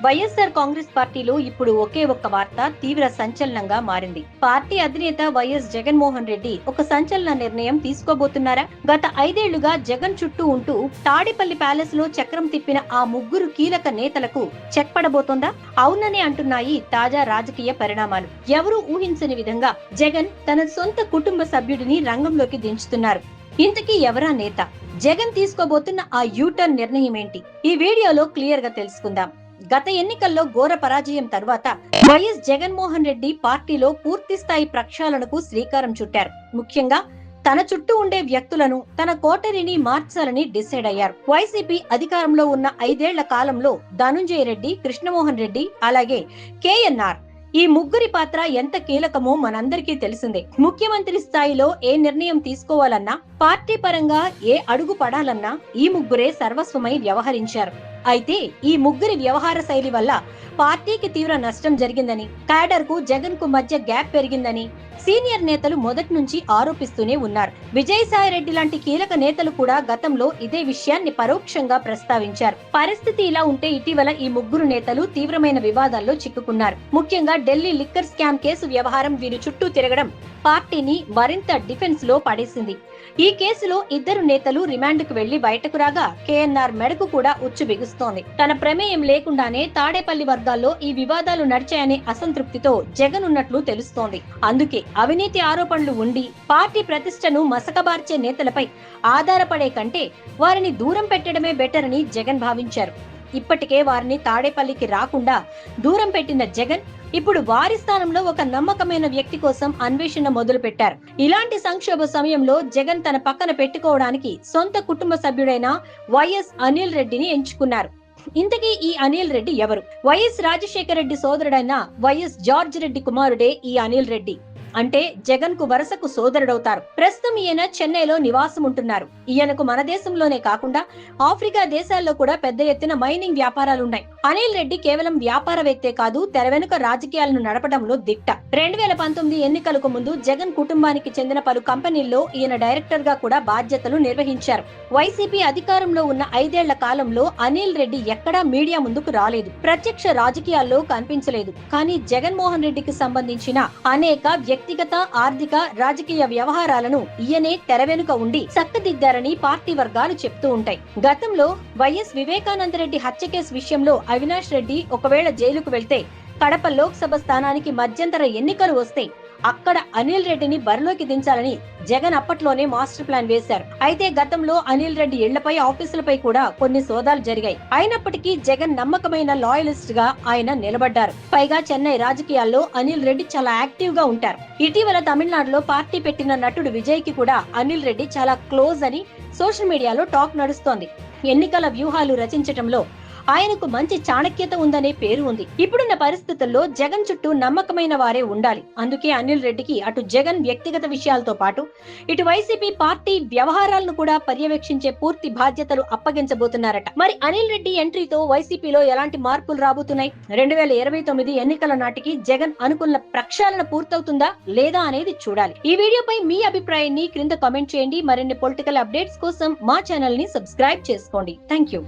వైఎస్ఆర్ కాంగ్రెస్ పార్టీలో ఇప్పుడు ఒకే ఒక్క వార్త తీవ్ర సంచలనంగా మారింది. పార్టీ అధినేత వైఎస్ జగన్మోహన్ రెడ్డి ఒక సంచలన నిర్ణయం తీసుకోబోతున్నారా? గత 5 ఏళ్లుగా జగన్ చుట్టూ ఉంటూ తాడేపల్లి ప్యాలెస్ లో చక్రం తిప్పిన ఆ ముగ్గురు కీలక నేతలకు చెక్ పడబోతోందా? అవునని అంటున్నాయి తాజా రాజకీయ పరిణామాలు. ఎవరూ ఊహించని విధంగా జగన్ తన సొంత కుటుంబ సభ్యుడిని రంగంలోకి దించుతున్నారు. ఇంతకీ ఎవరా నేత? జగన్ తీసుకోబోతున్న ఆ యూటర్న్ నిర్ణయం ఏంటి? ఈ వీడియోలో క్లియర్ గా తెలుసుకుందాం. గత ఎన్నికల్లో ఘోర పరాజయం తర్వాత వైఎస్ జగన్మోహన్ రెడ్డి పార్టీలో పూర్తి స్థాయి ప్రక్షాళనకు శ్రీకారం చుట్టారు. ముఖ్యంగా తన చుట్టూ ఉండే వ్యక్తులను, తన కోటరీని మార్చాలని డిసైడ్ అయ్యారు. వైసీపీ అధికారంలో ఉన్న 5 ఏళ్ల కాలంలో ధనుంజయ రెడ్డి, కృష్ణమోహన్ రెడ్డి, అలాగే కేఎన్ఆర్ ఈ ముగ్గురి పాత్ర ఎంత కీలకమో మనందరికీ తెలిసిందే. ముఖ్యమంత్రి స్థాయిలో ఏ నిర్ణయం తీసుకోవాలన్నా, పార్టీ పరంగా ఏ అడుగు పడాలన్నా ఈ ముగ్గురే సర్వస్వమై వ్యవహరించారు. అయితే ఈ ముగ్గురి వ్యవహార శైలి వల్ల పార్టీకి తీవ్ర నష్టం జరిగిందని, క్యాడర్ కు జగన్ కు మధ్య గ్యాప్ పెరిగిందని సీనియర్ నేతలు మొదటి నుంచి ఆరోపిస్తూనే ఉన్నారు. విజయసాయిరెడ్డి లాంటి కీలక నేతలు కూడా గతంలో ఇదే విషయాన్ని పరోక్షంగా ప్రస్తావించారు. పరిస్థితి ఇలా ఉంటే ఇటీవల ఈ ముగ్గురు నేతలు తీవ్రమైన వివాదాల్లో చిక్కుకున్నారు. ముఖ్యంగా ఢిల్లీ లిక్కర్ స్కామ్ కేసు వ్యవహారం వీరి చుట్టూ తిరగడం పార్టీని మరింత డిఫెన్స్ లో పడేసింది. ఈ కేసులో ఇద్దరు నేతలు రిమాండ్ కు వెళ్లి బయటకు రాగా కేఎన్ఆర్ మెడకు కూడా ఉచ్చు బిగుస్తోంది. తన ప్రమేయం లేకుండానే తాడేపల్లి వర్గాల్లో ఈ వివాదాలు నడిచాయనే అసంతృప్తితో జగన్ ఉన్నట్లు తెలుస్తోంది. అందుకే అవినీతి ఆరోపణలు ఉండి పార్టీ ప్రతిష్టను మసకబార్చే నేతలపై ఆధారపడే కంటే వారిని దూరం పెట్టడమే బెటర్ అని జగన్ భావించారు. ఇప్పటికే వారిని తాడేపల్లికి రాకుండా దూరం పెట్టిన జగన్ ఇప్పుడు వారి స్థానంలో ఒక నమ్మకమైన వ్యక్తి కోసం అన్వేషణ మొదలు పెట్టారు. ఇలాంటి సంక్షోభ సమయంలో జగన్ తన పక్కన పెట్టుకోవడానికి సొంత కుటుంబ సభ్యుడైన వైఎస్ అనిల్ రెడ్డిని ఎంచుకున్నారు. ఇంతకీ ఈ అనిల్ రెడ్డి ఎవరు? వైఎస్ రాజశేఖర రెడ్డి సోదరుడైన వైఎస్ జార్జ్ రెడ్డి కుమారుడే ఈ అనిల్ రెడ్డి. అంటే జగన్ కు వరుసకు సోదరుడవుతారు. ప్రస్తుతం ఈయన చెన్నైలో నివాసం ఉంటున్నారు. ఈయనకు మన దేశంలోనే కాకుండా ఆఫ్రికా దేశాల్లో కూడా పెద్ద ఎత్తున మైనింగ్ వ్యాపారాలున్నాయి. అనిల్ రెడ్డి కేవలం వ్యాపారవేత్తే కాదు, తెర వెనుక రాజకీయాలను నడపడంలో దిట్ట. 2019 ఎన్నికలకు ముందు జగన్ కుటుంబానికి చెందిన పలు కంపెనీల్లో ఈయన డైరెక్టర్ గా కూడా బాధ్యతలు నిర్వహించారు. వైసీపీ అధికారంలో ఉన్న 5 ఏళ్ల కాలంలో అనిల్ రెడ్డి ఎక్కడా మీడియా ముందుకు రాలేదు, ప్రత్యక్ష రాజకీయాల్లో కనిపించలేదు. కానీ జగన్మోహన్ రెడ్డికి సంబంధించిన అనేక వ్యక్తిగత, ఆర్థిక, రాజకీయ వ్యవహారాలను ఈయనే తెర వెనుక ఉండి చక్కదిద్దారని పార్టీ వర్గాలు చెప్తూ ఉంటాయి. గతంలో వైఎస్ వివేకానంద రెడ్డి హత్య కేసు విషయంలో అవినాష్ రెడ్డి ఒకవేళ జైలుకు వెళ్తే, కడప లోక్సభ స్థానానికి మధ్యంతర ఎన్నికలు వస్తే అక్కడ అనిల్ రెడ్డిని బరిలోకి దించాలని జగన్ అప్పట్లోనే మాస్టర్ ప్లాన్ వేశారు. అయితే గతంలో అనిల్ రెడ్డి ఇళ్లపై, ఆఫీసులపై కూడా కొన్ని సోదాలు జరిగాయి. అయినప్పటికీ జగన్ నమ్మకమైన లాయలిస్ట్ గా ఆయన నిలబడ్డారు. పైగా చెన్నై రాజకీయాల్లో అనిల్ రెడ్డి చాలా యాక్టివ్ గా ఉంటారు. ఇటీవల తమిళనాడులో పార్టీ పెట్టిన నటుడు విజయ్ కి కూడా అనిల్ రెడ్డి చాలా క్లోజ్ అని సోషల్ మీడియాలో టాక్ నడుస్తోంది. ఎన్నికల వ్యూహాలు రచించటంలో ఆయనకు మంచి చాణక్యత ఉందనే పేరు ఉంది. ఇప్పుడున్న పరిస్థితుల్లో జగన్ చుట్టూ నమ్మకమైన వారే ఉండాలి. అందుకే అనిల్ రెడ్డికి అటు జగన్ వ్యక్తిగత విషయాలతో పాటు ఇటు వైసీపీ పార్టీ వ్యవహారాలను కూడా పర్యవేక్షించే పూర్తి బాధ్యతలు అప్పగించబోతున్నారట. మరి అనిల్ రెడ్డి ఎంట్రీతో వైసీపీలో ఎలాంటి మార్పులు రాబోతున్నాయి? 2029 ఎన్నికల నాటికి జగన్ అనుకున్న ప్రక్షాళన పూర్తవుతుందా లేదా అనేది చూడాలి. ఈ వీడియోపై మీ అభిప్రాయాన్ని క్రింద కామెంట్ చేయండి. మరిన్ని పొలిటికల్ అప్డేట్స్ కోసం మా ఛానల్ ని సబ్స్క్రైబ్ చేసుకోండి. Thank you.